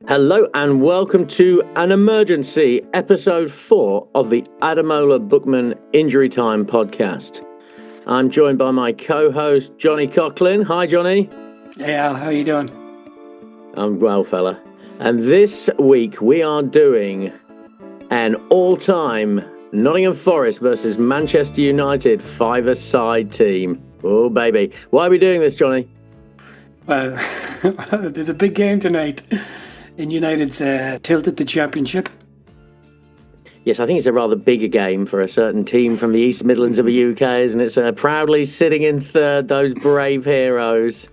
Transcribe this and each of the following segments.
Hello and welcome to an emergency episode 4 of the Adamola Bookman Injury Time podcast. I'm joined by my co-host Johhny Coughlin. Hi Johhny. Hey Al, how are you doing? I'm well, fella. And this week we are doing an all-time Nottingham Forest versus Manchester United five-a-side team. Oh baby. Why are we doing this, Johhny? Well, there's a big game tonight in United's tilt at the championship. Yes, I think it's a rather bigger game for a certain team from the East Midlands of the UK, isn't it? Proudly sitting in third, those brave heroes.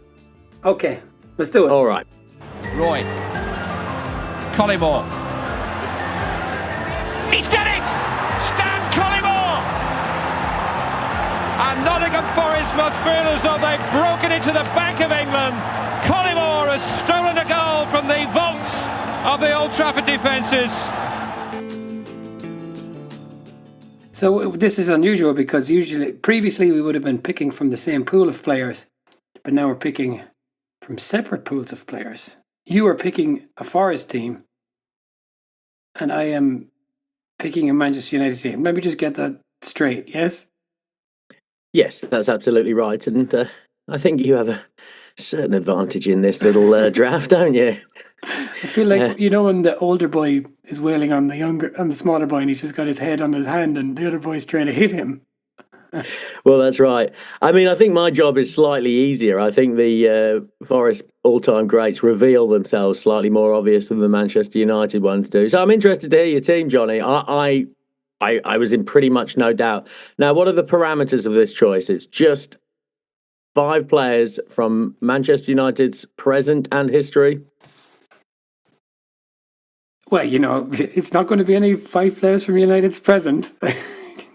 Okay, let's do it. All right. Roy. Collymore. He's done it! Stan Collymore! And Nottingham Forest must feel as though they've broken into the Bank of England. Collymore has stolen a goal from the vaults of the Old Trafford defences. So this is unusual because previously we would have been picking from the same pool of players, but now we're picking from separate pools of players. You are picking a Forest team, and I am picking a Manchester United team. Let me just get that straight, yes? Yes, that's absolutely right. And I think you have a certain advantage in this little draft, don't you? I feel like, when the older boy is wailing on the smaller boy and he's just got his head on his hand and the other boy's trying to hit him. Well, that's right. I mean, I think my job is slightly easier. I think the Forest all-time greats reveal themselves slightly more obvious than the Manchester United ones do. So I'm interested to hear your team, Johhny. I was in pretty much no doubt. Now, what are the parameters of this choice? It's just 5 players from Manchester United's present and history. Well, it's not going to be any 5 players from United's present.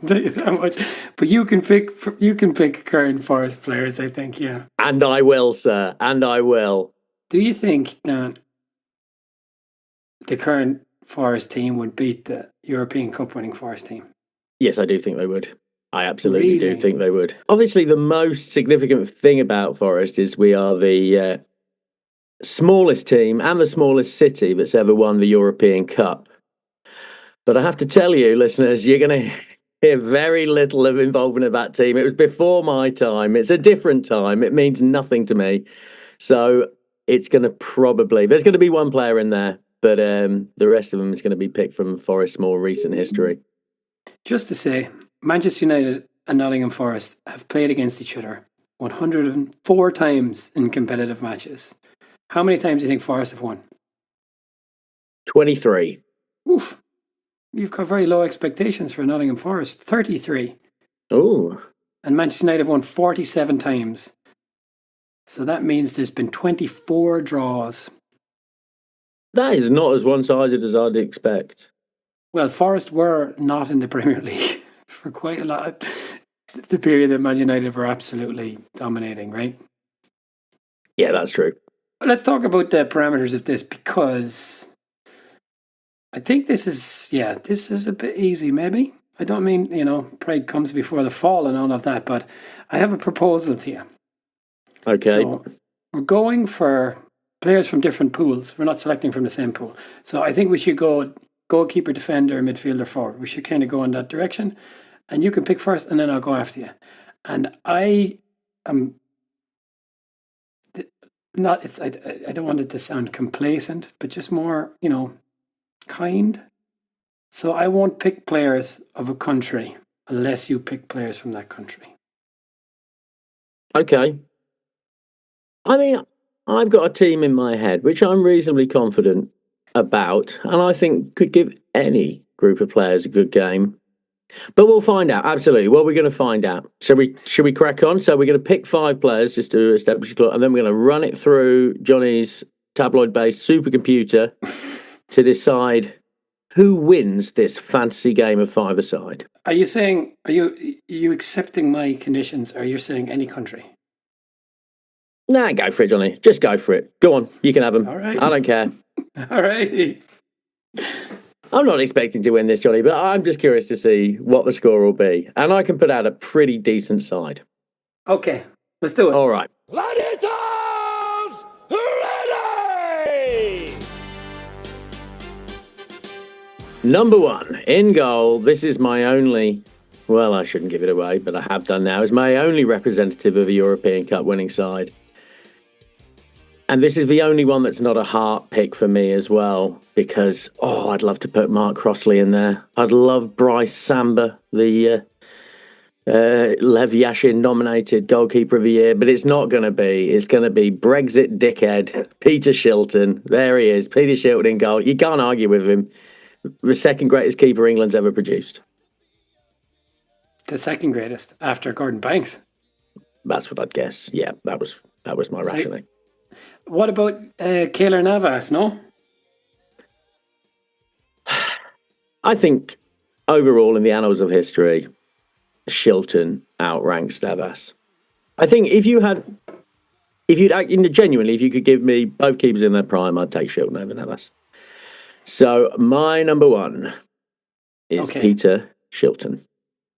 That much. But you can pick current Forest players, I think, yeah. And I will, sir. And I will. Do you think that the current Forest team would beat the European Cup winning Forest team? Yes, I do think they would. I absolutely Really? do think they would. Obviously, the most significant thing about Forest is we are the smallest team and the smallest city that's ever won the European Cup. But I have to tell you, listeners, you're going to hear very little of involvement of that team. It was before my time. It's a different time. It means nothing to me. So it's going to there's going to be one player in there, but the rest of them is going to be picked from Forest's more recent history. Just to say, Manchester United and Nottingham Forest have played against each other 104 times in competitive matches. How many times do you think Forest have won? 23. Oof. You've got very low expectations for Nottingham Forest. 33. Oh. And Manchester United have won 47 times. So that means there's been 24 draws. That is not as one-sided as I'd expect. Well, Forest were not in the Premier League for quite a lot. The period that Man United were absolutely dominating, right? Yeah, that's true. Let's talk about the parameters of this because I think this is a bit easy, maybe. I don't mean, pride comes before the fall and all of that, but I have a proposal to you. Okay. So we're going for players from different pools. We're not selecting from the same pool. So I think we should go goalkeeper, defender, midfielder, forward. We should kind of go in that direction. And you can pick first and then I'll go after you. And I am I don't want it to sound complacent, but just more, kind. So I won't pick players of a country unless you pick players from that country. Okay. I mean, I've got a team in my head which I'm reasonably confident about, and I think could give any group of players a good game. But we'll find out. Absolutely. Well, we're going to find out. Should we crack on? So we're going to pick 5 players just to establish a clue, and then we're going to run it through Johnny's tabloid-based supercomputer to decide who wins this fantasy game of 5-a-side. Are you accepting my conditions, or you're saying any country? Nah, go for it, Johhny. Just go for it. Go on. You can have them. All right. I don't care. All right. I'm not expecting to win this, Johhny, but I'm just curious to see what the score will be. And I can put out a pretty decent side. Okay, let's do it. All right. Gladiators, ready! Number 1, in goal. This is my only, well, I shouldn't give it away, but I have done now, is my only representative of a European Cup winning side. And this is the only one that's not a heart pick for me as well, because, I'd love to put Mark Crossley in there. I'd love Bryce Samba, the Lev Yashin nominated goalkeeper of the year, but it's not going to be. It's going to be Brexit dickhead, Peter Shilton. There he is, Peter Shilton in goal. You can't argue with him. The second greatest keeper England's ever produced. The second greatest after Gordon Banks. That's what I'd guess. Yeah, that was my rationing. What about Keylor Navas, no? I think overall in the annals of history, Shilton outranks Navas. I think if you could give me both keepers in their prime, I'd take Shilton over Navas. So my number 1 is Peter Shilton.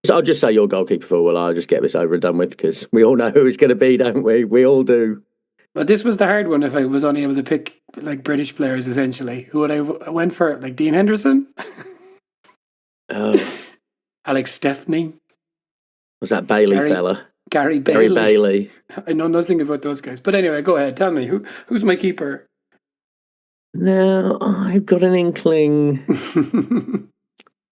So I'll just say your goalkeeper for a while. I'll just get this over and done with, because we all know who it's going to be, don't we? We all do. But this was the hard one. If I was only able to pick like British players, essentially, who would I went for? Like Dean Henderson, Alex Stepney. Was that Bailey fella? Gary Bailey. I know nothing about those guys. But anyway, go ahead. Tell me who's my keeper. Now I've got an inkling.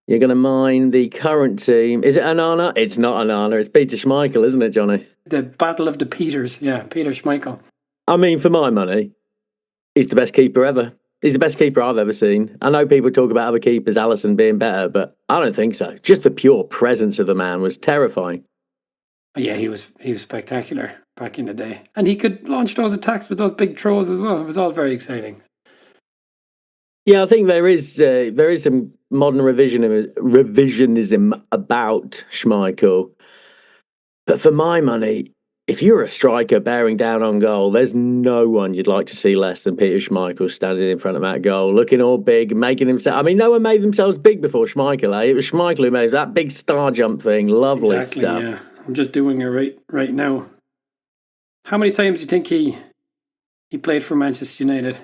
You're going to mind the current team. Is it Onana? It's not Onana. It's Peter Schmeichel, isn't it, Johnny? The Battle of the Peters. Yeah, Peter Schmeichel. I mean, for my money, he's the best keeper ever. He's the best keeper I've ever seen. I know people talk about other keepers, Alisson being better, but I don't think so. Just the pure presence of the man was terrifying. Yeah, he was spectacular back in the day. And he could launch those attacks with those big throws as well. It was all very exciting. Yeah, I think there is some modern revisionism about Schmeichel. But for my money, if you're a striker bearing down on goal, there's no one you'd like to see less than Peter Schmeichel standing in front of that goal, looking all big, making himself... I mean, no one made themselves big before Schmeichel, eh? It was Schmeichel who made that big star jump thing. Lovely stuff. Yeah. I'm just doing it right now. How many times do you think he played for Manchester United?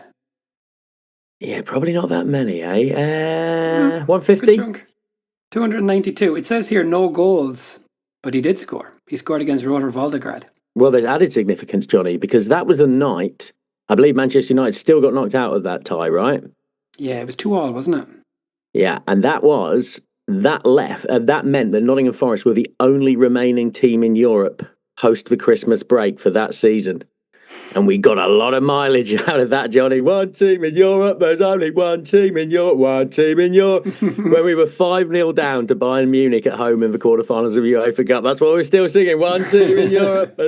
Yeah, probably not that many, eh? 150? 292. It says here no goals, but he did score. He scored against Rotor Volgograd. Well, there's added significance, Johnny, because that was a night, I believe Manchester United still got knocked out of that tie, right? Yeah, it was 2-2, wasn't it? Yeah, and that meant that Nottingham Forest were the only remaining team in Europe post the Christmas break for that season. And we got a lot of mileage out of that, Johnny. One team in Europe, there's only one team in Europe, one team in Europe. When we were 5-0 down to Bayern Munich at home in the quarterfinals of the UEFA Cup, that's what we're still singing, one team in Europe.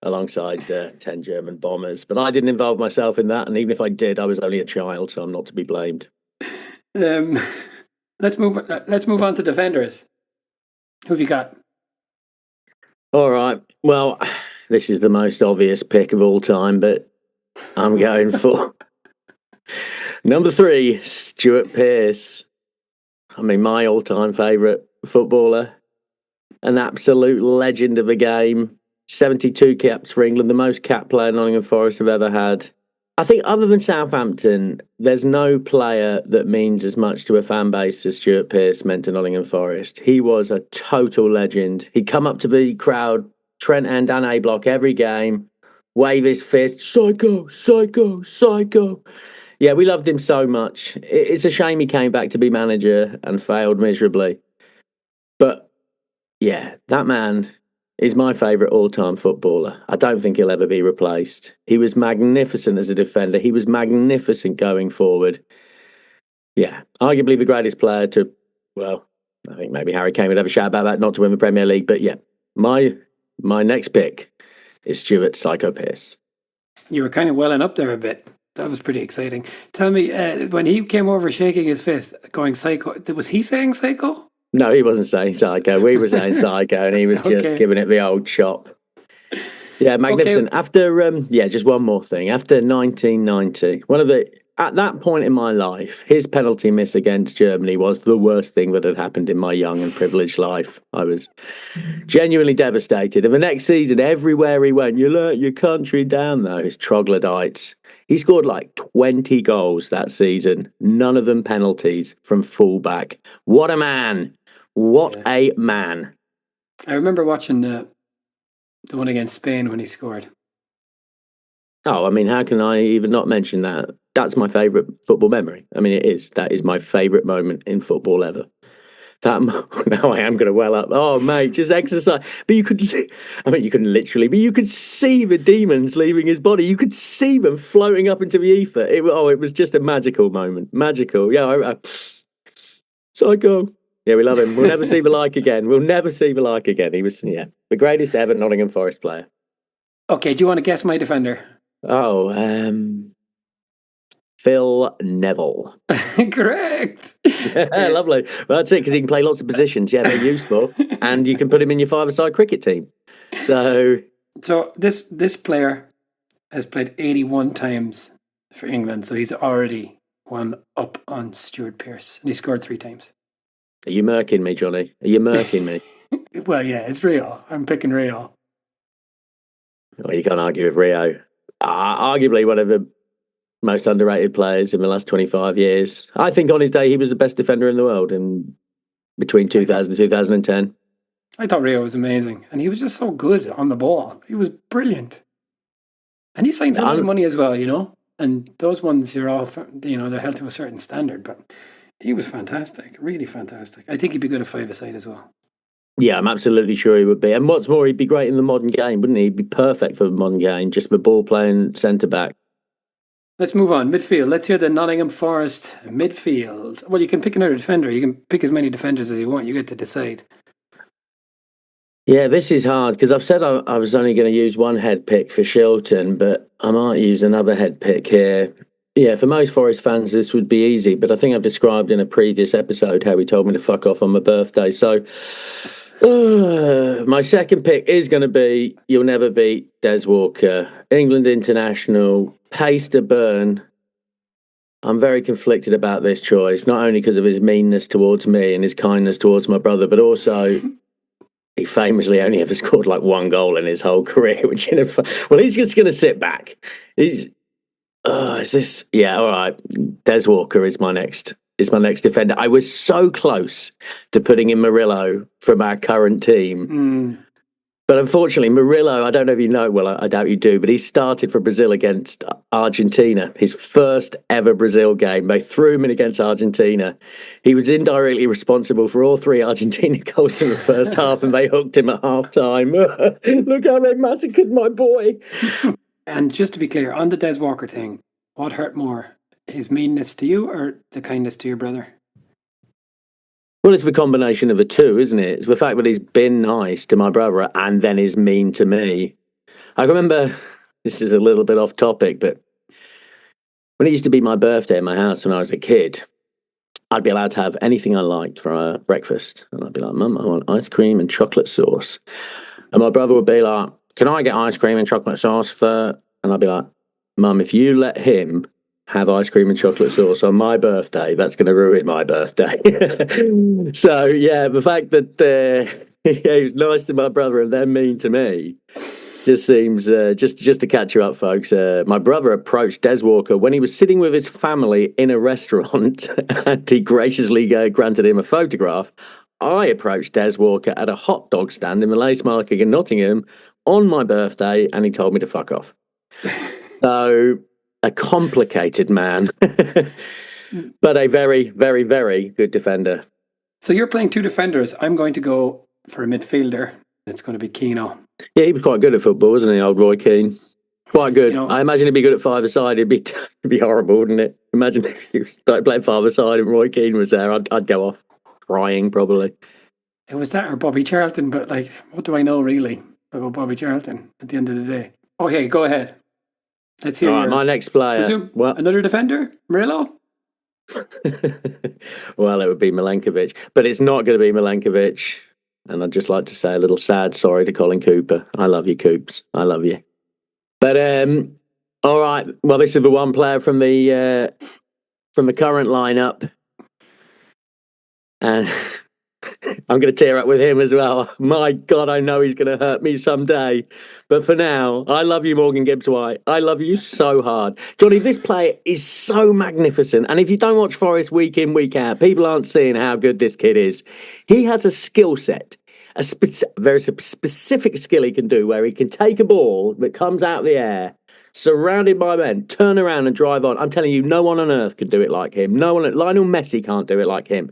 Alongside 10 German bombers. But I didn't involve myself in that, and even if I did, I was only a child, so I'm not to be blamed. Let's move on to defenders. Who have you got? All right. Well, this is the most obvious pick of all time, but I'm going for number 3, Stuart Pearce. I mean, my all-time favourite footballer. An absolute legend of the game. 72 caps for England, the most cap player Nottingham Forest have ever had. I think other than Southampton, there's no player that means as much to a fan base as Stuart Pearce meant to Nottingham Forest. He was a total legend. He'd come up to the crowd, Trent End and A block every game, wave his fist, psycho, psycho, psycho. Yeah, we loved him so much. It's a shame he came back to be manager and failed miserably. But yeah, that man is my favourite all-time footballer. I don't think he'll ever be replaced. He was magnificent as a defender. He was magnificent going forward. Yeah, arguably the greatest player to, well, I think maybe Harry Kane would have a shout about that, not to win the Premier League. But yeah, my next pick is Stuart Psycho Pearce. You were kind of welling up there a bit. That was pretty exciting. Tell me, when he came over shaking his fist, going psycho, was he saying psycho? No, he wasn't saying psycho. We were saying psycho, and he was just giving it the old chop. Yeah, magnificent. Okay. After, just one more thing. After 1990, at that point in my life, his penalty miss against Germany was the worst thing that had happened in my young and privileged life. I was genuinely devastated. And the next season, everywhere he went, you let your country down, those troglodytes. He scored like 20 goals that season, none of them penalties from fullback. What a man. What a man. I remember watching the one against Spain when he scored. Oh, I mean, how can I even not mention that? That's my favourite football memory. I mean, it is. That is my favourite moment in football ever. Now I am going to well up. Oh, mate, just exercise. But you could, I mean, you couldn't literally, but you could see the demons leaving his body. You could see them floating up into the ether. It was just a magical moment. Magical. Yeah, psycho. Yeah, we love him. We'll never see the like again. We'll never see the like again. He was, the greatest ever Nottingham Forest player. Okay, do you want to guess my defender? Oh, Phil Neville. Correct. Yeah, lovely. Well, that's it, because he can play lots of positions. Yeah, they're useful. And you can put him in your five-a-side cricket team. So this player has played 81 times for England, so he's already one up on Stuart Pearce, and he scored 3 times. Are you murking me, Johhny? Are you murking me? Well, yeah, it's Rio. I'm picking Rio. Well, you can't argue with Rio. Arguably one of the most underrated players in the last 25 years. I think on his day he was the best defender in the world in between 2000 and 2010. I thought Rio was amazing, and he was just so good on the ball. He was brilliant. And he signed for a lot of money as well, and those ones you're all, they're held to a certain standard, but he was fantastic, really fantastic. I think he'd be good at five-a-side as well. Yeah, I'm absolutely sure he would be. And what's more, he'd be great in the modern game, wouldn't he? He'd be perfect for the modern game, just the ball playing centre-back. Let's move on. Midfield. Let's hear the Nottingham Forest midfield. Well, you can pick another defender. You can pick as many defenders as you want. You get to decide. Yeah, this is hard, because I've said I was only going to use one head pick for Shilton, but I might use another head pick here. Yeah, for most Forest fans, this would be easy, but I think I've described in a previous episode how he told me to fuck off on my birthday. So my second pick is going to be, you'll never beat Des Walker, England international, pace to burn. I'm very conflicted about this choice, not only because of his meanness towards me and his kindness towards my brother, but also he famously only ever scored like 1 goal in his whole career, which he's just going to sit back. Yeah, all right. Des Walker is my next defender. I was so close to putting in Murillo from our current team. But unfortunately, Murillo, I don't know if you know, well, I doubt you do, but he started for Brazil against Argentina, his first ever Brazil game. They threw him in against Argentina. He was indirectly responsible for all 3 Argentina goals in the first half, and they hooked him at half-time. Look how they massacred my boy. And just to be clear, on the Des Walker thing, what hurt more, his meanness to you or the kindness to your brother? Well, it's the combination of the two, isn't it? It's the fact that he's been nice to my brother and then is mean to me. I remember, this is a little bit off topic, but when it used to be my birthday at my house when I was a kid, I'd be allowed to have anything I liked for breakfast. And I'd be like, Mum, I want ice cream and chocolate sauce. And my brother would be like, can I get ice cream and chocolate sauce And I'd be like, Mum, if you let him have ice cream and chocolate sauce on my birthday, that's going to ruin my birthday. So, yeah, the fact that he was nice to my brother and then mean to me just seems, just to catch you up, folks, my brother approached Des Walker when he was sitting with his family in a restaurant and he graciously granted him a photograph. I approached Des Walker at a hot dog stand in the Lace Market in Nottingham on my birthday, and he told me to fuck off. So, a complicated man, but a very, very, very good defender. So you're playing 2 defenders. I'm going to go for a midfielder. It's going to be Keano. Yeah, he was quite good at football, wasn't he, old Roy Keane? Quite good. I imagine he'd be good at five-a-side. It'd be horrible, wouldn't it? Imagine if you started playing five-a-side and Roy Keane was there. I'd go off crying, probably. It was that or Bobby Charlton, but what do I know really about Bobby Charlton at the end of the day? Okay, go ahead. Let's hear my next player. Another defender? Murillo? Well, it would be Milenkovic, but it's not going to be Milenkovic. And I'd just like to say a little sad sorry to Colin Cooper. I love you, Coops. I love you. But all right. Well, this is the one player from the current lineup, and I'm going to tear up with him as well. My God, I know he's going to hurt me someday. But for now, I love you, Morgan Gibbs-White. I love you so hard. Johhny, this player is so magnificent. And if you don't watch Forest week in, week out, people aren't seeing how good this kid is. He has a skill set, a very specific skill he can do where he can take a ball that comes out of the air, surrounded by men, turn around and drive on. I'm telling you, no one on earth can do it like him. No one, Lionel Messi can't do it like him.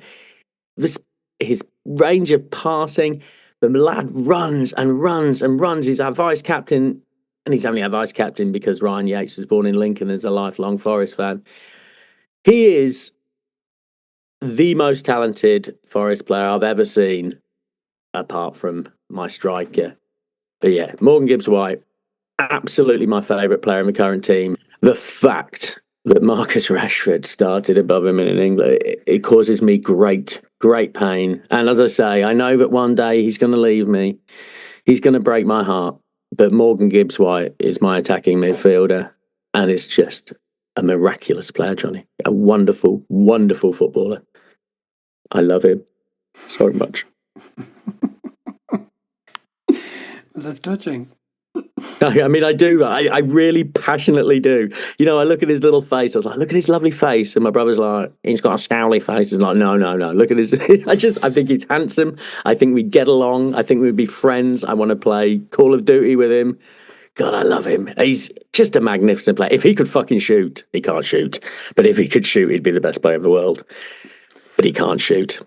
His range of passing, the lad runs and runs and runs. He's our vice captain, and he's only our vice captain because Ryan Yates was born in Lincoln as a lifelong Forest fan. He is the most talented Forest player I've ever seen, apart from my striker. But yeah, Morgan Gibbs-White, absolutely my favourite player in the current team. The fact that Marcus Rashford started above him in England, it causes me great pain. And as I say, I know that one day he's going to leave me. He's going to break my heart. But Morgan Gibbs-White is my attacking midfielder. And it's just a miraculous player, Johhny. A wonderful, wonderful footballer. I love him so much. That's touching. I mean, I do. I really passionately do. You know, I look at his little face. I was like, look at his lovely face. And my brother's like, he's got a scowly face. He's like, no. Look at his. I think he's handsome. I think we get along. I think we'd be friends. I want to play Call of Duty with him. God, I love him. He's just a magnificent player. If he could fucking shoot, he can't shoot. But if he could shoot, he'd be the best player in the world. But he can't shoot.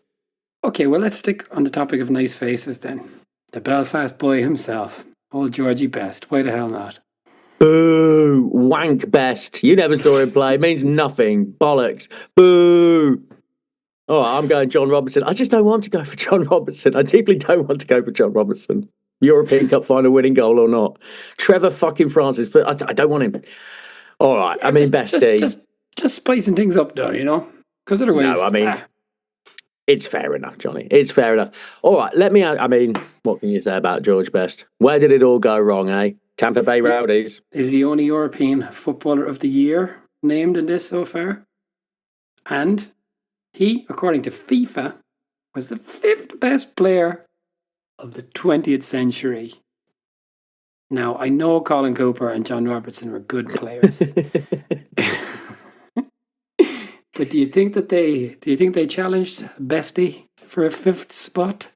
Okay, well, let's stick on the topic of nice faces then. The Belfast boy himself. Old Georgie Best. Why the hell not? Boo! Wank Best. You never saw him play. It means nothing. Bollocks. Boo! Oh, I'm going John Robertson. I just don't want to go for John Robertson. I deeply don't want to go for John Robertson. European Cup final winning goal or not. Trevor fucking Francis. I don't want him. All right. Yeah, I mean, Bestie. Just spicing things up though, you know? Because otherwise... No, I mean... It's fair enough, Johhny. It's fair enough. All right, I mean, what can you say about George Best? Where did it all go wrong, eh? Tampa Bay Rowdies. Is the only European Footballer of the Year named in this so far. And he, according to FIFA, was the 5th best player of the 20th century. Now, I know Colin Cooper and John Robertson were good players. But do you think they challenged Bestie for a 5th spot?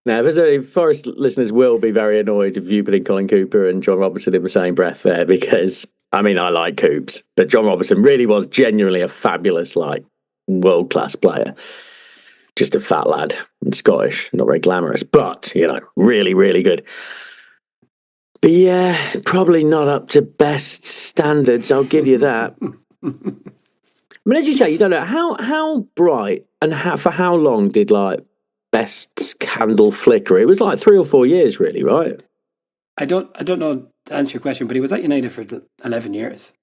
Now, Forest listeners will be very annoyed if you put in Colin Cooper and John Robertson in the same breath there, because I mean I like Coops, but John Robertson really was genuinely a fabulous, like, world-class player. Just a fat lad and Scottish, not very glamorous, but you know, really, really good. But yeah, probably not up to Best standards. I'll give you that. I mean, as you say, you don't know how bright and for how long did like Best's candle flicker? It was like 3 or 4 years, really, right? I don't know to answer your question, but he was at United for 11 years.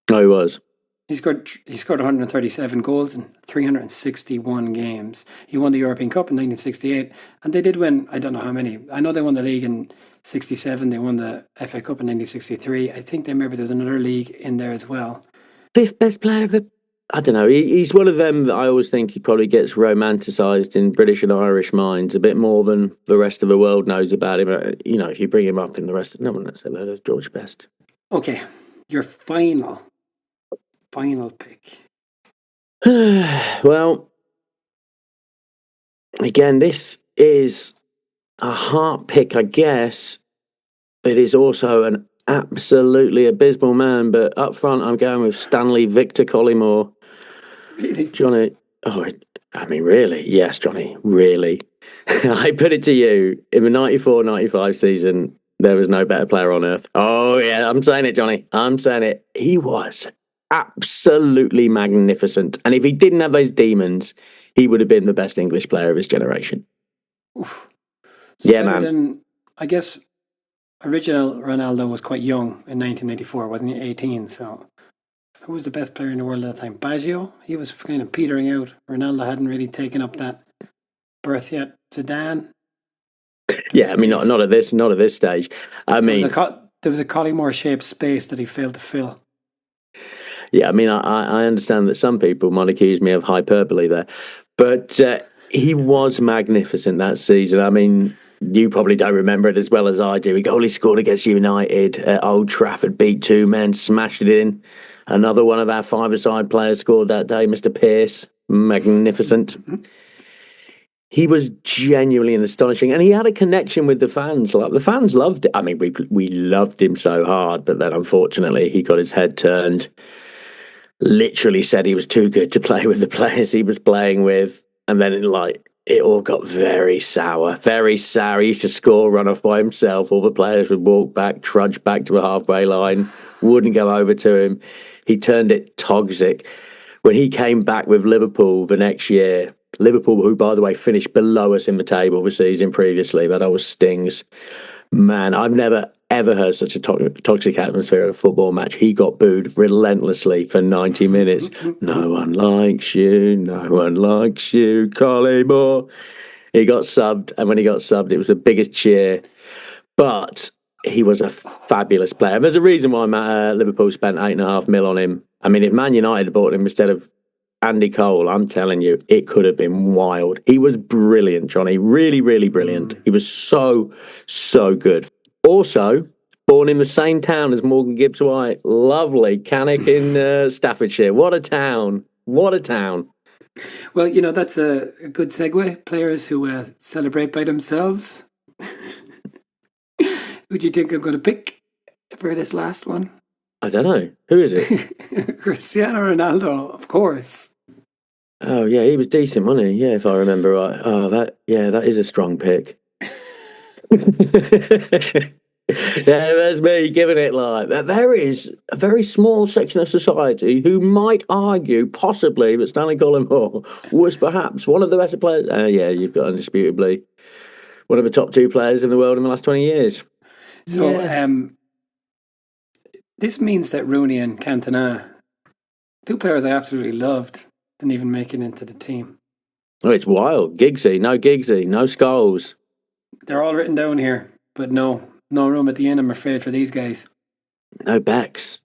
No, he was. He scored 137 goals in 361 games. He won the European Cup in 1968, and they did win. I don't know how many. I know they won the league in 67. They won the FA Cup in 1963. I think maybe there's another league in there as well. 5th best player of the. I don't know. He's one of them that I always think he probably gets romanticised in British and Irish minds a bit more than the rest of the world knows about him. You know, if you bring him up in the rest of no one knows about it, George Best. Okay, your final pick. Well, again, this is a heart pick, I guess. It is also an absolutely abysmal man, but up front, I'm going with Stanley Victor Collymore. Really? Johhny, I mean, really? Yes, Johhny, really. I put it to you, in the 94-95 season, there was no better player on earth. Oh, yeah, I'm saying it, Johhny. I'm saying it. He was absolutely magnificent. And if he didn't have those demons, he would have been the best English player of his generation. Oof. So yeah, man. I guess original Ronaldo was quite young in 1984, wasn't he? 18, so who was the best player in the world at the time? Baggio? He was kind of petering out. Ronaldo hadn't really taken up that berth yet. Zidane? Yeah, I mean, not at this stage. I mean, there was a Collymore-shaped space that he failed to fill. Yeah, I mean, I understand that some people might accuse me of hyperbole there, but He was magnificent that season. I mean, you probably don't remember it as well as I do. He only scored against United at Old Trafford, beat two men, smashed it in. Another one of our five-a-side players scored that day, Mr. Pearce. Magnificent. He was genuinely astonishing, and he had a connection with the fans. Like the fans loved it. I mean, we loved him so hard, but then unfortunately he got his head turned. Literally said he was too good to play with the players he was playing with, and then it all got very sour, very sour. He used to score, run off by himself. All the players would walk back, trudge back to a halfway line, wouldn't go over to him. He turned it toxic. When he came back with Liverpool the next year, Liverpool, who, by the way, finished below us in the table the season previously, but that was stings. Man, I've never, ever heard such a toxic atmosphere at a football match. He got booed relentlessly for 90 minutes. No one likes you. No one likes you, Collymore. He got subbed, and when he got subbed, it was the biggest cheer. But he was a fabulous player. There's a reason why Liverpool spent $8.5 million on him. I mean, if Man United had bought him instead of Andy Cole, I'm telling you, it could have been wild. He was brilliant, Johhny. Really, really brilliant. He was so, so good. Also, born in the same town as Morgan Gibbs-White. Lovely. Cannock in Staffordshire. What a town. What a town. Well, you know, that's a good segue. Players who celebrate by themselves. Who do you think I'm going to pick for this last one? I don't know. Who is it? Cristiano Ronaldo, of course. Oh, yeah, he was decent, wasn't he? Yeah, if I remember right. Oh, that is a strong pick. Yeah, there's me giving it like that. There is a very small section of society who might argue, possibly, that Stanley Collymore was perhaps one of the better players. Yeah, you've got indisputably one of the top two players in the world in the last 20 years. So, this means that Rooney and Cantona, two players I absolutely loved, didn't even make it into the team. Oh, it's wild. Giggsy, no Scholes. They're all written down here, but no room at the end, I'm afraid, for these guys. No Bex.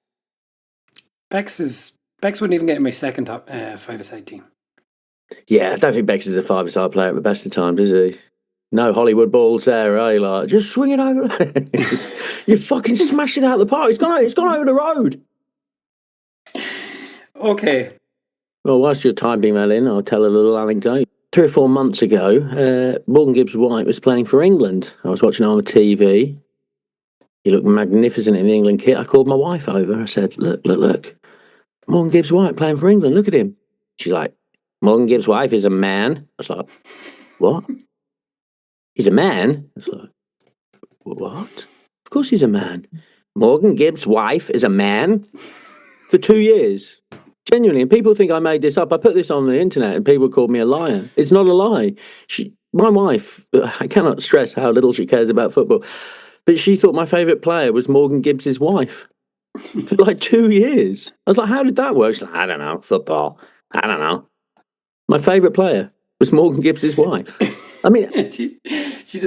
Bex wouldn't even get in my second top five-a-side team. Yeah, I don't think Bex is a five-a-side player at the best of times, is he? No Hollywood balls there, eh? Like, just swing it over. You fucking smashed it out of the park. It's gone over the road. Okay. Well, whilst you're typing that in, I'll tell a little anecdote. 3 or 4 months ago, Morgan Gibbs-White was playing for England. I was watching it on the TV. He looked magnificent in the England kit. I called my wife over. I said, look. Morgan Gibbs-White playing for England. Look at him. She's like, Morgan Gibbs-White is a man. I was like, what? He's a man? I was like, what? Of course he's a man. Morgan Gibbs' wife is a man for 2 years. Genuinely. And people think I made this up. I put this on the internet and people called me a liar. It's not a lie. My wife, I cannot stress how little she cares about football, but she thought my favourite player was Morgan Gibbs' wife for like 2 years. I was like, how did that work? She's like, I don't know, football. I don't know. My favourite player was Morgan Gibbs' wife. I mean,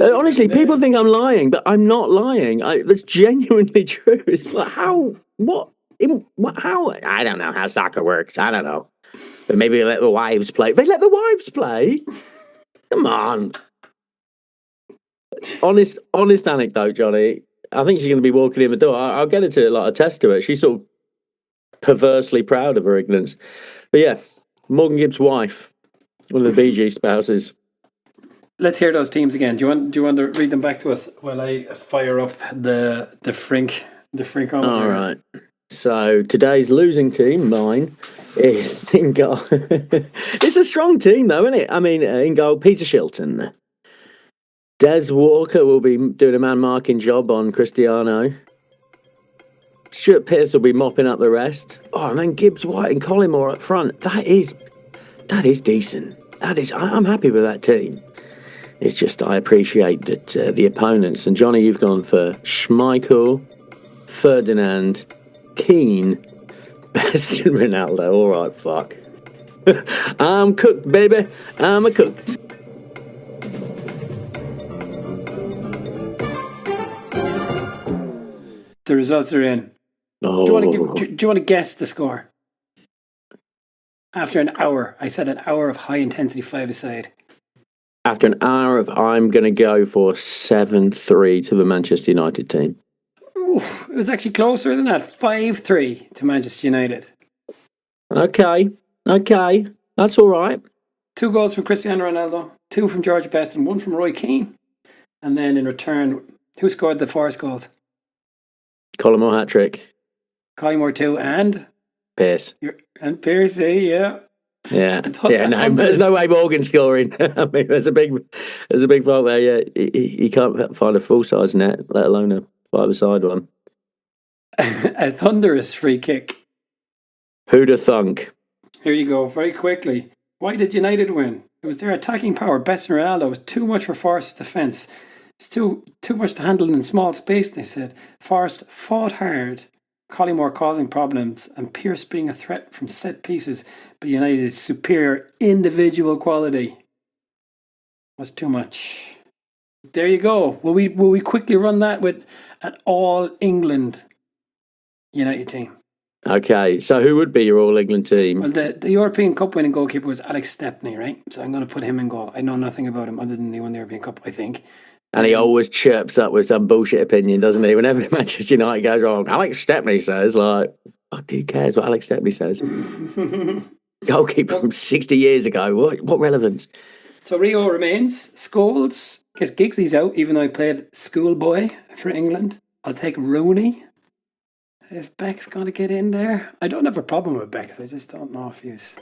honestly, people think I'm lying, but I'm not lying. That's genuinely true. It's like, how? What? How? I don't know how soccer works. I don't know. But maybe they let the wives play. They let the wives play? Come on. Honest anecdote, Johhny. I think she's going to be walking in the door. I'll get her to attest to it. She's sort of perversely proud of her ignorance. But yeah, Morgan Gibbs' wife, one of the BG spouses. Let's hear those teams again. Do you want to read them back to us while I fire up the Frink? All right. So today's losing team, mine, is in goal. It's a strong team, though, isn't it? I mean, in goal, Peter Shilton. Des Walker will be doing a man-marking job on Cristiano. Stuart Pearce will be mopping up the rest. Oh, and then Gibbs-White and Collymore up front. That is decent. I'm happy with that team. It's just I appreciate that the opponents, and Johhny, you've gone for Schmeichel, Ferdinand, Keane, Best and Ronaldo. All right, fuck. I'm cooked, baby. I'm cooked. The results are in. Oh. Do you want to guess the score? After an hour, I said an hour of high intensity five-a-side. After an hour I'm going to go for 7-3 to the Manchester United team. Ooh, it was actually closer than that. 5-3 to Manchester United. Okay. That's all right. 2 goals from Cristiano Ronaldo, 2 from George Best, and 1 from Roy Keane. And then in return, who scored the Forest goals? Collymore hat-trick. Collymore 2 and... Pearce. And Pearce, yeah. Yeah, no, there's no way Morgan's scoring. I mean, there's a big fault there. Yeah, he can't find a full-size net, let alone a five-a-side one. A thunderous free kick. Who'd have thunk? Here you go, very quickly. Why did United win? It was their attacking power. Best and Ronaldo was too much for Forest's defence. It's too much to handle in small space, they said. Forest fought hard, Collymore causing problems, and Pearce being a threat from set pieces, but United's superior individual quality was too much. There you go. Will we quickly run that with an all England United team? Okay, so who would be your All England team? Well, the European Cup winning goalkeeper was Alex Stepney, right? So I'm going to put him in goal. I know nothing about him other than he won the European Cup, I think. And he always chirps up with some bullshit opinion, doesn't he? Whenever Manchester United goes wrong, Alex Stepney says, like, fuck, who cares what Alex Stepney says? Goalkeeper from 60 years ago. What relevance? So Rio remains. Scholes. I guess Giggsy's out, even though he played schoolboy for England. I'll take Rooney. Is Beck's going to get in there? I don't have a problem with Beck. I just don't know if he's...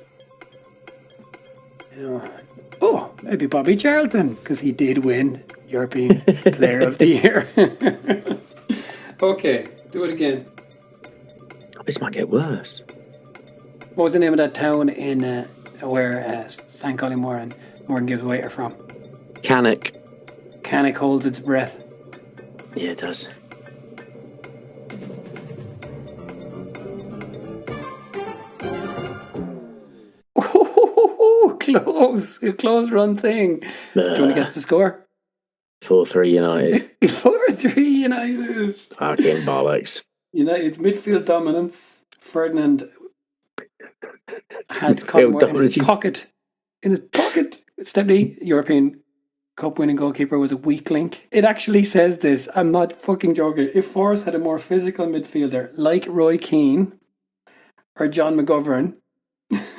Oh, maybe Bobby Charlton, because he did win European Player of the Year. Okay, do it again. This might get worse. What was the name of that town in where St. Collymore and Morgan Gibbs White are from? Cannock. Cannock holds its breath. Yeah, it does. Close run thing. Do you want to guess the score? 4-3 United. 4-3 United. Fucking bollocks. United's midfield dominance. Ferdinand had Collymore in his pocket. Stepney, European Cup winning goalkeeper, was a weak link. It actually says this. I'm not fucking joking. If Forrest had a more physical midfielder like Roy Keane or John McGovern,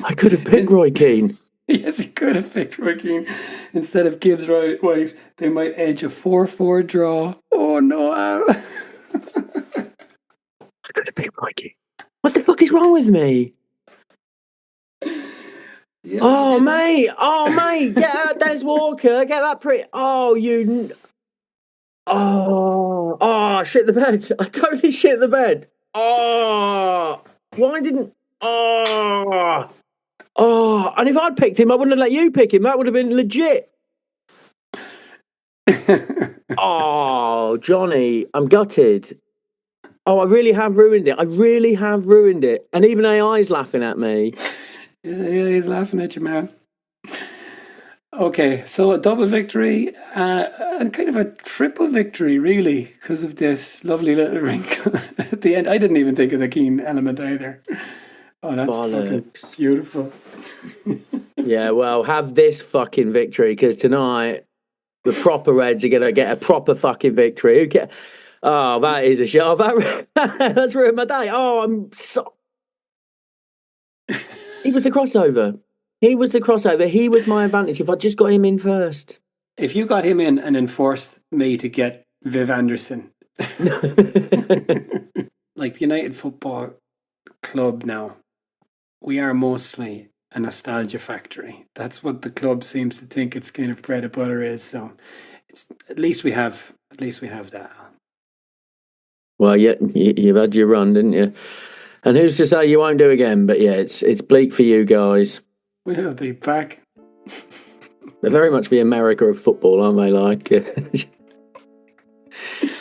I could have picked Roy Keane. Yes, he could have picked Roy Keane instead of Gibbs White. They might edge a 4-4 draw. Oh no, Al. I could have picked Roy Keane. What the fuck is wrong with me? Yeah, oh mate, get out Des Walker, get that pretty. Oh, shit the bed. I totally shit the bed. Oh, why didn't? Oh, and if I'd picked him, I wouldn't have let you pick him. That would have been legit. Oh, Johhny, I'm gutted. Oh, I really have ruined it. And even AI's laughing at me. Yeah, he's laughing at you, man. Okay, so a double victory and kind of a triple victory, really, because of this lovely little wrinkle at the end. I didn't even think of the Keane element either. Oh, that's fucking beautiful. Yeah, well, have this fucking victory, because tonight the proper Reds are going to get a proper fucking victory. Oh, that is a shit. Oh, that's ruined my day. Oh, I'm so... He was the crossover. He was my advantage if I just got him in first. If you got him in and then forced me to get Viv Anderson. Like the United Football Club now, we are mostly a nostalgia factory. That's what the club seems to think its kind of bread and butter is. So it's at least we have that. Well, yeah, you've had your run, didn't you? And who's to say you won't do again? But yeah, it's bleak for you guys. We'll be back. They're very much the America of football, aren't they? Like,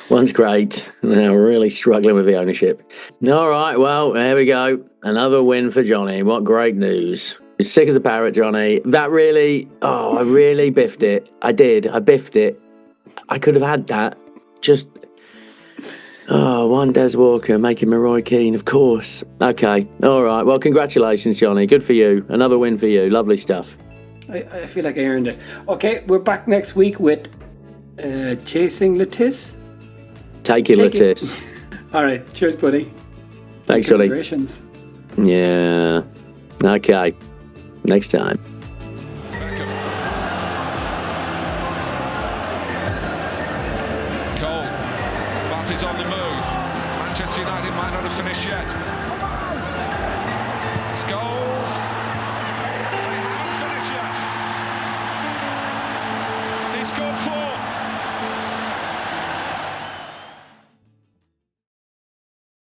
one's great, and now we're really struggling with the ownership. All right, well, there we go. Another win for Johhny. What great news. You're sick as a parrot, Johhny. That really, I really biffed it. I did. I biffed it. I could have had that. Just... one Des Walker making me Roy Keane, of course. Okay, all right. Well, congratulations, Johhny. Good for you. Another win for you. Lovely stuff. I feel like I earned it. Okay, we're back next week with Chasing Lettuce. Take it, Lettuce. All right. Cheers, buddy. Thanks, Johnny. Congratulations. Yeah. Okay. Next time. Cole. Barty's on the move. Manchester United might not have finished yet.